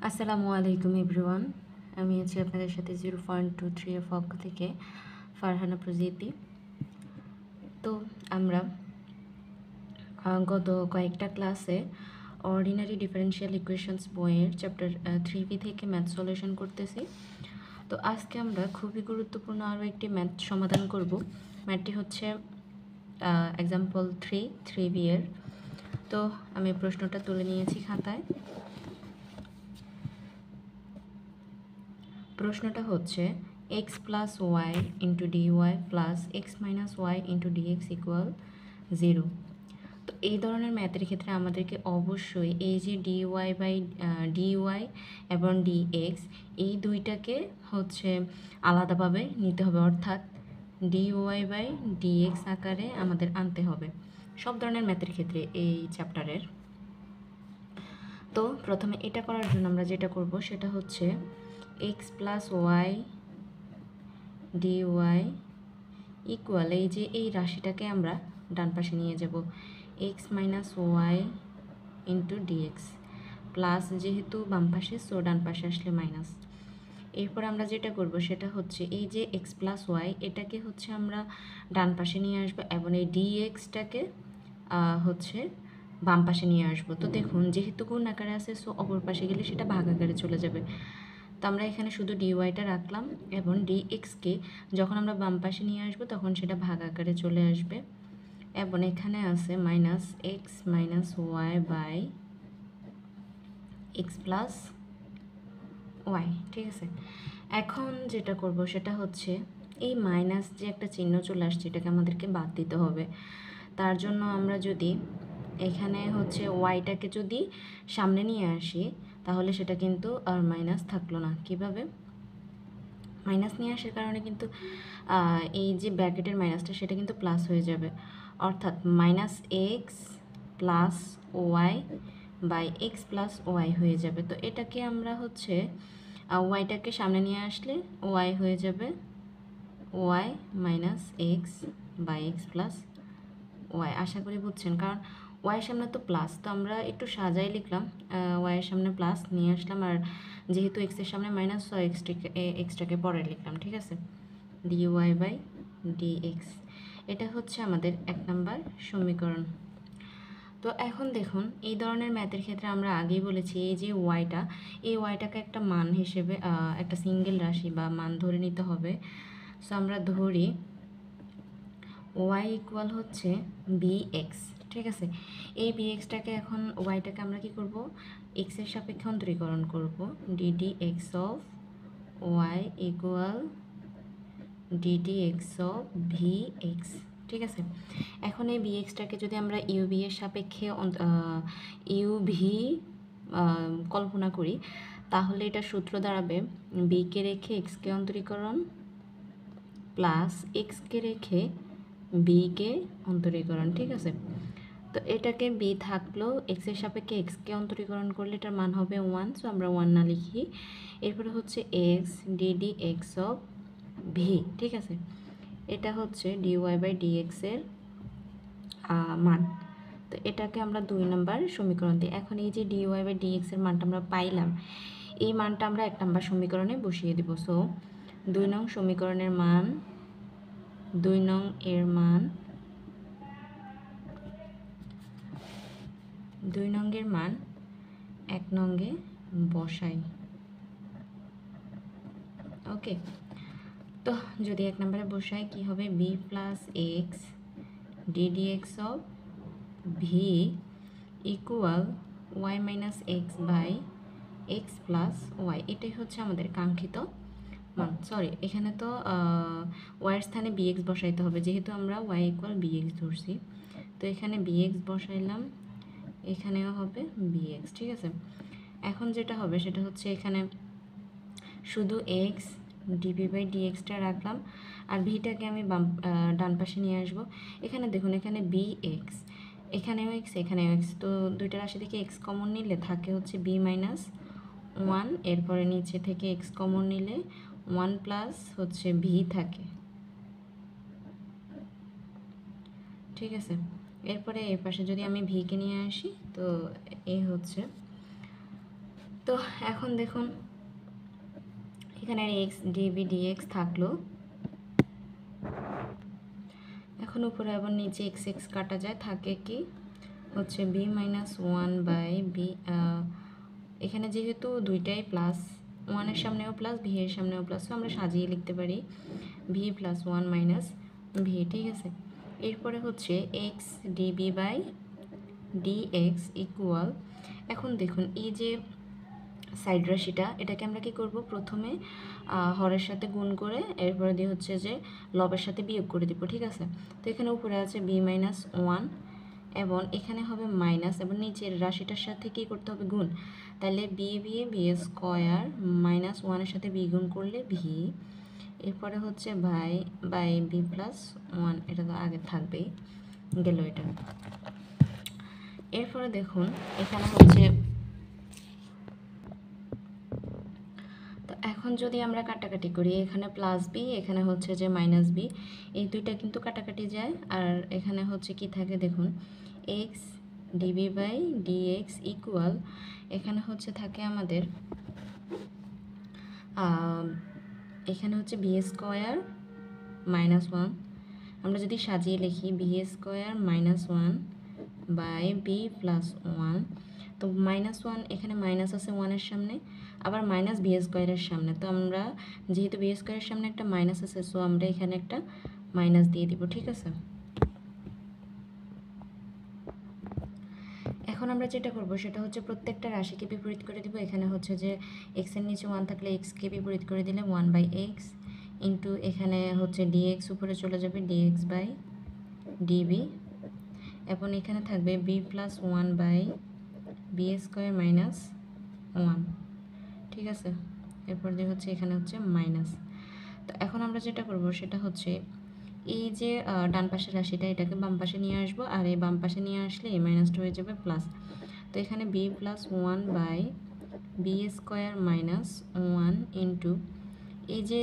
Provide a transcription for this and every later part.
আসসালামু আলাইকুম এভরিওয়ান। আমি আছি আপনাদের সাথে 0.23 এর পক্ষ থেকে ফারহানা প্রজিতি। তো আমরা গত কয়েকটা ক্লাসে অর্ডিনারি ডিফারেনশিয়াল ইকুয়েশনস বইয়ের চ্যাপ্টার 3B থেকে ম্যাথ সলিউশন করতেছি। তো আজকে আমরা খুবই গুরুত্বপূর্ণ আরও একটি ম্যাথ সমাধান করব। ম্যাথটি হচ্ছে এক্সাম্পল 3B এর। তো আমি প্রশ্নটা তুলে নিয়েছি খাতায়। প্রশ্নটা হচ্ছে x plus y into dy plus x minus y into dx equal 0। তো এই ধরনের ম্যাথের ক্ষেত্রে আমাদেরকে অবশ্যই এই যে ডিওয়াই এবং ডিএক্স এই দুইটাকে হচ্ছে আলাদাভাবে নিতে হবে, অর্থাৎ ডিওয়াই বাই ডিএক্স আকারে আমাদের আনতে হবে সব ধরনের ম্যাথের ক্ষেত্রে এই চ্যাপ্টারের। তো প্রথমে এটা করার জন্য আমরা যেটা করব সেটা হচ্ছে x plus y dy equal এই যে এই রাশিটাকে আমরা ডান পাশে নিয়ে যাব x minus y into dx plus, যেহেতু বাম পাশে সো ডান পাশে আসলে মাইনাস। এরপর আমরা যেটা করব সেটা হচ্ছে এই যে এক্স প্লাস ওয়াই এটাকে হচ্ছে আমরা ডান পাশে নিয়ে আসবো এবং এই ডিএক্সটাকে হচ্ছে বাম পাশে নিয়ে আসবো। তো দেখুন যেহেতু গুণ আকারে আছে সো অপর পাশে গেলে সেটা ভাগ আকারে চলে যাবে। তো আমরা এখানে শুধু ডিওয়াইটা রাখলাম এবং ডিএক্সকে যখন আমরা বাম পাশে নিয়ে আসবো তখন সেটা ভাগ আকারে চলে আসবে এবং এখানে আছে minus x minus y by x plus y. ঠিক আছে, এখন যেটা করব সেটা হচ্ছে এই মাইনাস যে একটা চিহ্ন চলে আসছে এটাকে আমাদেরকে বাদ দিতে হবে। তার জন্য আমরা যদি এখানে হচ্ছে ওয়াইটাকে যদি সামনে নিয়ে আসি তাহলে সেটা কিন্তু আর মাইনাস থাকলো না। কিভাবে? মাইনাস নিয়ে আসার কারণে কিন্তু এই যে ব্র্যাকেটের মাইনাসটা সেটা কিন্তু প্লাস হয়ে যাবে, অর্থাৎ minus x plus y by x plus y হয়ে যাবে। তো এটাকে আমরা হচ্ছে ওয়াইটাকে সামনে নিয়ে আসলে ওয়াই হয়ে যাবে Y minus x by x plus Y. আশা করি বুঝছেন, কারণ ওয়াইয়ের সামনে তো প্লাস, তো আমরা একটু সাজাই লিখলাম, ওয়াইয়ের সামনে প্লাস নিয়ে আসলাম আর যেহেতু এক্সের সামনে মাইনাস সো এক্সটাকে পরে লিখলাম। ঠিক আছে, d y by d x, এটা হচ্ছে আমাদের 1 নাম্বার সমীকরণ। তো এখন দেখুন এই ধরনের ম্যাথের ক্ষেত্রে আমরা আগেই বলেছি এই যে ওয়াইটা, এই ওয়াইটাকে একটা মান হিসেবে একটা সিঙ্গেল রাশি বা মান ধরে নিতে হবে। সো আমরা ধরি ওয়াই ইকুয়াল হচ্ছে বি এক্স। ঠিক আছে, এই বি এক্সটাকে এখন ওয়াইটাকে আমরা কি করব, এক্সের সাপেক্ষে অন্তরীকরণ করব। Dd x of y equal dd x of v x. ঠিক আছে, এখন এই বি এক্সটাকে যদি আমরা ইউবি এর সাপেক্ষে ইউভি কল্পনা করি তাহলে এটা সূত্র দাঁড়াবে বিকে রেখে এক্সকে অন্তরীকরণ প্লাস এক্সকে রেখে বিকে অন্তরীকরণ। ঠিক আছে, তো এটাকে বি থাকলো এক্সের সাপেক্ষে এক্সকে অন্তরীকরণ করলে এটার মান হবে 1, সো আমরা 1 না লিখি। এরপরে হচ্ছে x dd x of V. ঠিক আছে, এটা হচ্ছে ডিওয়াই বাই ডিএক্সের মান। তো এটাকে আমরা 2 নম্বর সমীকরণ দিই। এখন এই যে ডিওয়াই বাই ডিএক্সের মানটা আমরা পাইলাম, এই মানটা আমরা 1 নম্বর সমীকরণে বসিয়ে দেব। সো 2 নং সমীকরণের মান 2 নং এর মান 2 নংয়ের মান 1 নংয়ে বসাই। ওকে, তো যদি 1 নম্বরে বসাই কি হবে, b plus x dd x of v equal y minus x by x plus y. এটাই হচ্ছে আমাদের কাঙ্ক্ষিত মান। সরি, এখানে তো ওয়াইয়ের স্থানে বিএক্স বসাইতে হবে যেহেতু আমরা ওয়াই ইকুয়াল বিএক্স ধরছি। তো এখানে বিএক্স বসাইলাম, এখানেও হবে বিএক্স। ঠিক আছে, এখন যেটা হবে সেটা হচ্ছে এখানে শুধু এক্স ডিভি বাই ডিএক্সটা রাখলাম আর ভিটাকে আমি ডান পাশে নিয়ে আসবো। এখানে দেখুন এখানে বি এক্স, এখানেও এক্স এখানেও এক্স, তো দুইটা রাশি থেকে এক্স কমন নিলে থাকে হচ্ছে বি মাইনাস 1, এরপরে নিচে থেকে এক্স কমন নিলে 1 প্লাস হচ্ছে ভি থাকে। ঠিক আছে, এরপরে এর পাশে যদি আমি ভিকে নিয়ে আসি তো এই হচ্ছে তো এখন দেখুন এখানে এক্স ডিবি ডিএক্স থাকলো, এখন উপরে আবার নিচে এক্স এক্স কাটা যায়, থাকে কি হচ্ছে b minus one by b. এখানে যেহেতু দুইটাই প্লাস, ওয়ানের সামনেও প্লাস ভি এর সামনেও প্লাস, তো আমরা সাজিয়ে লিখতে পারি v plus one minus v, ঠিক আছে। এরপরে হচ্ছে x db by dx equal, এখন দেখুন এই যে সাইড রাশিটা, এটাকে আমরা কি করব, প্রথমে হরের সাথে গুণ করে এরপরে দিয়ে হচ্ছে যে লবের সাথে বিয়োগ করে দিব, ঠিক আছে। তো এখানে উপরে আছে বি মাইনাস ওয়ান এবং এখানে হবে মাইনাস, এবং নিচের রাশিটার সাথে কি করতে হবে, গুণ। তাহলে বি বি স্কোয়ার মাইনাস ওয়ানের সাথে বি গুণ করলে ভি, এরপরে হচ্ছে বাই বি প্লাস ওয়ান, এটা তো আগে থাকবেই, গেল এটা। এরপরে দেখুন এখানে হচ্ছে, তো এখন যদি আমরা কাটাকাটি করি, এখানে প্লাস বি, এখানে হচ্ছে যে মাইনাস বি, এই দুইটা কিন্তু কাটাকাটি যায়, আর এখানে হচ্ছে কি থাকে দেখুন, x db by dx equal, এখানে হচ্ছে থাকে আমাদের এখানে হচ্ছে বি স্কোয়ার মাইনাস ওয়ান, আমরা যদি সাজিয়ে লিখি b square minus one by b plus one. তো মাইনাস ওয়ান, এখানে মাইনাস আছে ওয়ানের সামনে, আবার মাইনাস বি স্কোয়ারের সামনে, তো আমরা যেহেতু বি স্কোয়ারের সামনে একটা মাইনাস আছে, সো আমরা এখানে একটা মাইনাস দিয়ে দিব, ঠিক আছে। এখন আমরা যেটা করব সেটা হচ্ছে প্রত্যেকটা রাশিকে বিপরীত করে দিব। এখানে হচ্ছে যে এক্সের নিচে ওয়ান থাকলে এক্সকে বিপরীত করে দিলে ওয়ান বাই এক্স ইন্টু, এখানে হচ্ছে ডিএক্স উপরে চলে যাবে ডিএক্স বাই ডিবি, এবং এখানে থাকবে b plus one by b square minus one, ঠিক আছে। এরপর দিয়ে হচ্ছে এখানে হচ্ছে মাইনাস। তো এখন আমরা যেটা করব সেটা হচ্ছে এই যে ডান পাশের রাশিটা, এটাকে বাম পাশে নিয়ে আসবো, আর এই বাম পাশে নিয়ে আসলে এই মাইনাসটা হয়ে যাবে প্লাস। তো এখানে b plus one by b square minus one into, এই যে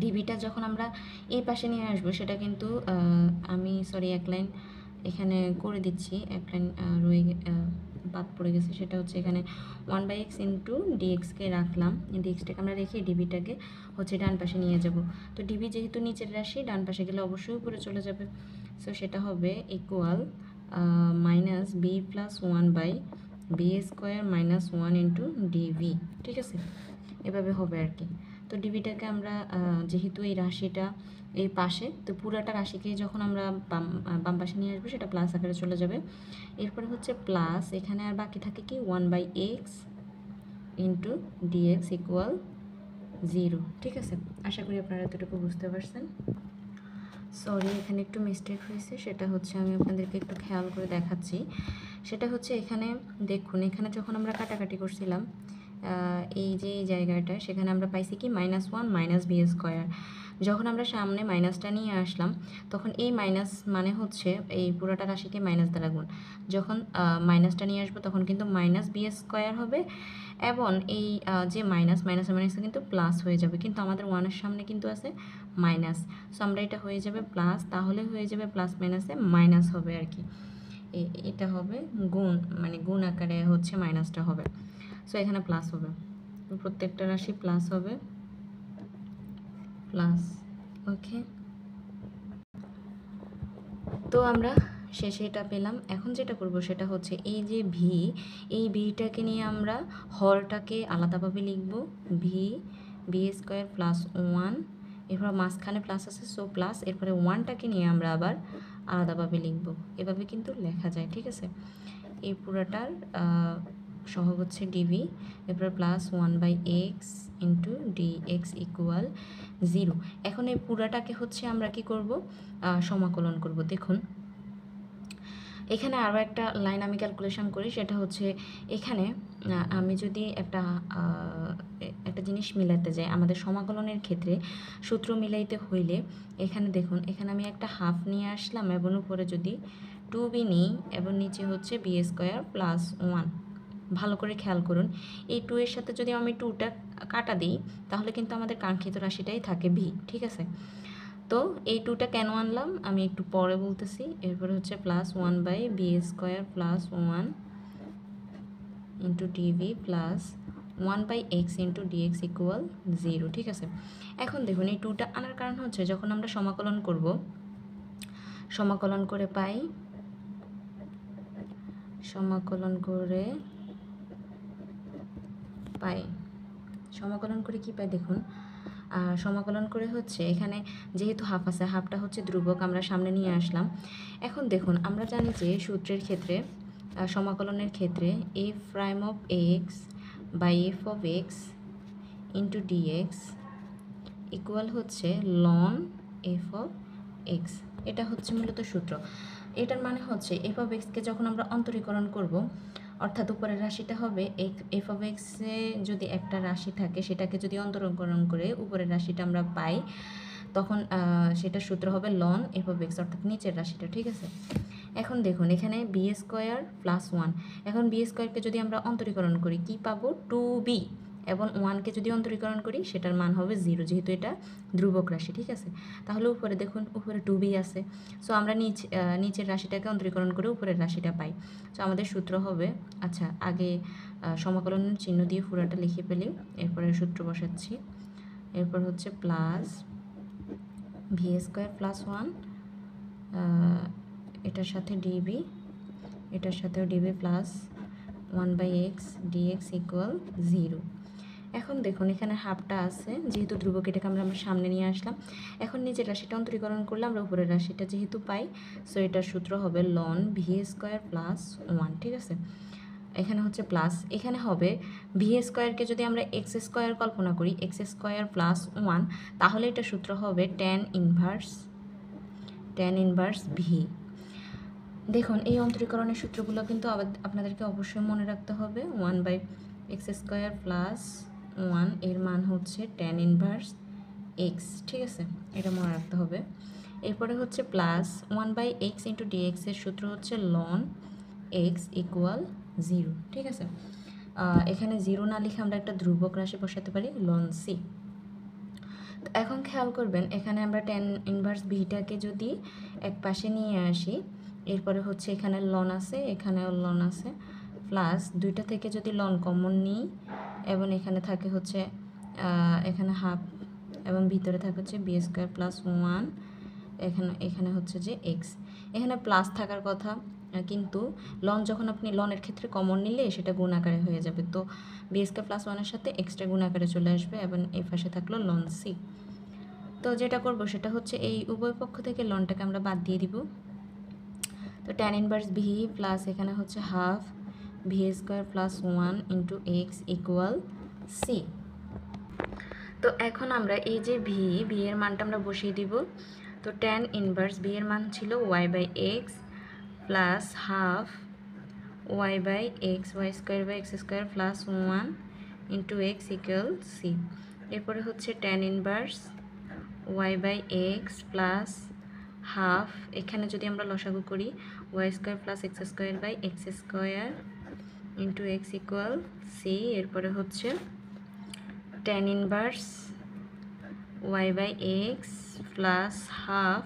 ডিবিটা যখন আমরা এই পাশে নিয়ে আসবো, সেটা কিন্তু আমি এক লাইন এখানে করে দিচ্ছি, এক লাইন বাদ পড়ে গেছে, সেটা হচ্ছে এখানে ওয়ান বাই এক্স ইন্টু ডিএক্সকে রাখলাম, ডিএক্সটাকে আমরা রেখে ডিবিটাকে হচ্ছে ডান পাশে নিয়ে যাব। তো ডিবি যেহেতু নিচের রাশি, ডান পাশে গেলে অবশ্যই উপরে চলে যাবে, সো সেটা হবে equal minus b plus one by b square minus one into dv, ঠিক আছে, এভাবে হবে আর কি। তো ডিবিটাকে আমরা যেহেতু এই রাশিটা এই পাশে, তো পুরাটা রাশিকে যখন আমরা বাম পাশে নিয়ে আসবো সেটা প্লাস আকারে চলে যাবে। এরপরে হচ্ছে প্লাস, এখানে আর বাকি থাকে কি one by x into dx equal zero, ঠিক আছে। আশা করি আপনারা এতটুকু বুঝতে পারছেন। সরি, এখানে একটু মিস্টেক হয়েছে, সেটা হচ্ছে আমি আপনাদেরকে একটু খেয়াল করে দেখাচ্ছি। সেটা হচ্ছে এখানে দেখুন, এখানে যখন আমরা কাটাকাটি করছিলাম এই যে এই জায়গাটা, সেখানে আমরা পাইছি কি minus one minus b square. যখন আমরা সামনে মাইনাসটা নিয়ে আসলাম, তখন এই মাইনাস মানে হচ্ছে এই পুরোটা রাশিকে মাইনাস দ্বারা গুণ। যখন মাইনাসটা নিয়ে আসবো তখন কিন্তু মাইনাস বি স্কোয়ার হবে, এবং এই যে মাইনাসে মাইনাসে কিন্তু প্লাস হয়ে যাবে, কিন্তু আমাদের ওয়ানের সামনে কিন্তু আছে মাইনাস, সো আমরা এটা হয়ে যাবে প্লাস, তাহলে হয়ে যাবে প্লাস মাইনাসে মাইনাস হবে আর কি, এটা হবে গুণ, মানে গুণ আকারে হচ্ছে মাইনাসটা হবে, সো এখানে প্লাস হবে, প্রত্যেকটা রাশি প্লাস হবে, প্লাস। ওকে, তো আমরা শেষে এটা পেলাম। এখন যেটা করব সেটা হচ্ছে এই যে ভি, এই ভিটাকে নিয়ে আমরা হরটাকে আলাদাভাবে লিখব, বি স্কোয়ার প্লাস ওয়ান, এরপর মাঝখানে প্লাস আছে, সো প্লাস, এরপরে ওয়ানটাকে নিয়ে আমরা আবার আলাদাভাবে লিখব, এভাবে কিন্তু লেখা যায়, ঠিক আছে। এই পুরাটার সহগ হচ্ছে ডিভি, এরপর plus one by x into dx equal zero. এখন এই পুরাটাকে হচ্ছে আমরা কি করব, সমাকলন করব। দেখুন এখানে আরও একটা লাইন আমি ক্যালকুলেশন করি, সেটা হচ্ছে এখানে আমি যদি একটা জিনিস মিলাতে যাই, আমাদের সমাকলনের ক্ষেত্রে সূত্র মিলাইতে হইলে এখানে দেখুন, এখানে আমি একটা হাফ নিয়ে আসলাম, এবং উপরে যদি টু বি নিই, এবং নিচে হচ্ছে বি স্কোয়ার প্লাস ওয়ান। ভালো করে খেয়াল করুন, এই টু এর সাথে যদি আমি টুটা কাটা দিই, তাহলে কিন্তু আমাদের কাঙ্ক্ষিত রাশিটাই থাকে ভি, ঠিক আছে। তো এই টুটা কেন আনলাম আমি একটু পরে বলতেছি। এরপরে হচ্ছে plus one by b square plus one into dv plus 1/x into dx equal 0, ঠিক আছে। এখন দেখুন এই 2টা আনার কারণ হচ্ছে যখন আমরা সমাকলন করব, সমাকলন করে পাই, সমাকলন করে কি পাই দেখুন, সমাকলন করে হচ্ছে এখানে যেহেতু হাফ আছে, হাফটা হচ্ছে ধ্রুবক, আমরা সামনে নিয়ে আসলাম। এখন দেখুন আমরা জানি যে সূত্রের ক্ষেত্রে, সমাকলনের ক্ষেত্রে f prime of x by f of x into dx equal হচ্ছে লন এফ অফ এক্স। এটা হচ্ছে মূলত সূত্র। এটার মানে হচ্ছে এফ অফ এক্সকে যখন আমরা অন্তরীকরণ করব, অর্থাৎ উপরের রাশিটা হবে এফ অফ এক্সে যদি একটা রাশি থাকে সেটাকে যদি অন্তরীকরণ করে উপরের রাশিটা আমরা পাই, তখন সেটা সূত্র হবে লন এফ অফ এক্স, অর্থাৎ নিচের রাশিটা, ঠিক আছে। এখন দেখুন এখানে বি স্কোয়ার প্লাস 1, এখন বি স্কোয়ারকে যদি আমরা অন্তরীকরণ করি কি পাবো, 2b, এবং 1কে যদি অন্তরীকরণ করি সেটার মান হবে 0, যেহেতু এটা ধ্রুবক রাশি, ঠিক আছে। তাহলে উপরে দেখুন উপরে 2b আছে, সো আমরা নিচের রাশিটাকে অন্তরীকরণ করে উপরের রাশিটা পাই। সো আমাদের সূত্র হবে, আচ্ছা আগে সমাকলনের চিহ্ন দিয়ে পুরোটা লিখে ফেলি, এরপরে সূত্র বসাচ্ছি। এরপর হচ্ছে প্লাস ভি স্কোয়ার প্লাস 1, এটার সাথে ডিবি, এটার সাথেও DB plus 1/x dx equal 0। এখন দেখুন এখানে হাফটা আছে, যেহেতু ধ্রুবক এটাকে আমরা সামনে নিয়ে আসলাম। এখন নিচের রাশিটা অন্তরীকরণ করলে আমরা উপরের রাশিটা যেহেতু পাই, সো এটার সূত্র হবে লন ভি স্কোয়ার প্লাস 1, ঠিক আছে। এখানে হচ্ছে প্লাস, এখানে হবে ভি স্কোয়ারকে যদি আমরা এক্স স্কোয়ার কল্পনা করি, এক্স স্কোয়ার প্লাস 1, তাহলে এটা সূত্র হবে ট্যান ইনভার্স ভি। দেখুন এই অন্তরীকরণের সূত্রগুলো কিন্তু আপনাদেরকে অবশ্যই মনে রাখতে হবে। 1/x স্কোয়ার প্লাস 1 এর মান হচ্ছে ট্যান ইনভার্স এক্স, ঠিক আছে, এটা মনে রাখতে হবে। এরপরে হচ্ছে প্লাস 1/x ইন্টু ডিএক্স এর সূত্র হচ্ছে লন এক্স ইকুয়াল 0, ঠিক আছে। এখানে 0 না লিখে আমরা একটা ধ্রুবক রাশি বসাতে পারি, লন সি। এখন খেয়াল করবেন এখানে আমরা ট্যান ইনভার্স ভিটাকে যদি এক পাশে নিয়ে আসি, এরপরে হচ্ছে এখানে লন আছে, এখানেও লন আছে, প্লাস দুইটা থেকে যদি লন কমন নিই, এবং এখানে থাকে হচ্ছে এখানে হাফ, এবং ভিতরে থাকে হচ্ছে বি স্কোয়ার প্লাস 1, এখানে হচ্ছে যে এক্স, এখানে প্লাস থাকার কথা, কিন্তু লন যখন আপনি লনের ক্ষেত্রে কমন নিলে সেটা গুণ আকারে হয়ে যাবে, তো বি স্কোয়ার প্লাস 1-এর সাথে এক্সট্রা গুণ আকারে চলে আসবে, এবং এই পাশে থাকলো লন সি। তো যেটা করব সেটা হচ্ছে এই উভয় পক্ষ থেকে লনটাকে আমরা বাদ দিয়ে দিব। তো ট্যান ইনভার্স ভি প্লাস এখানে হচ্ছে half v square plus 1 into x equal c. তো এখন আমরা এই যে ভি এর মানটা আমরা বসিয়ে দিব। তো ট্যান ইনভার্স ভি এর মান ছিল y/x plus half y/x y square by x square plus 1 into x equal c. এরপরে হচ্ছে tan inverse y/x plus half, এখানে যদি আমরা লসাগু করি y square plus x square by x square into x equal c. এরপরে হচ্ছে tan inverse y/x plus half,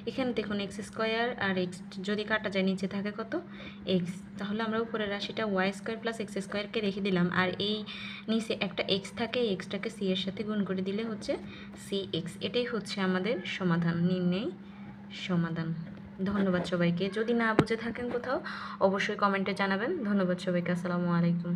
এখানে দেখুন এক্স স্কোয়ার আর এক্স যদি কাটা যায় নিচে থাকে কত, এক্স, তাহলে আমরা উপরের রাশিটা ওয়াই স্কোয়ার প্লাস এক্স স্কোয়ারকে রেখে দিলাম, আর এই নিচে একটা এক্স থাকে, এই এক্সটাকে সি এর সাথে গুণ করে দিলে হচ্ছে সি এক্স। এটাই হচ্ছে আমাদের সমাধান, নির্ণয় সমাধান। ধন্যবাদ সবাইকে। যদি না বুঝে থাকেন কোথাও অবশ্যই কমেন্টে জানাবেন। ধন্যবাদ সবাইকে। আসসালামু আলাইকুম।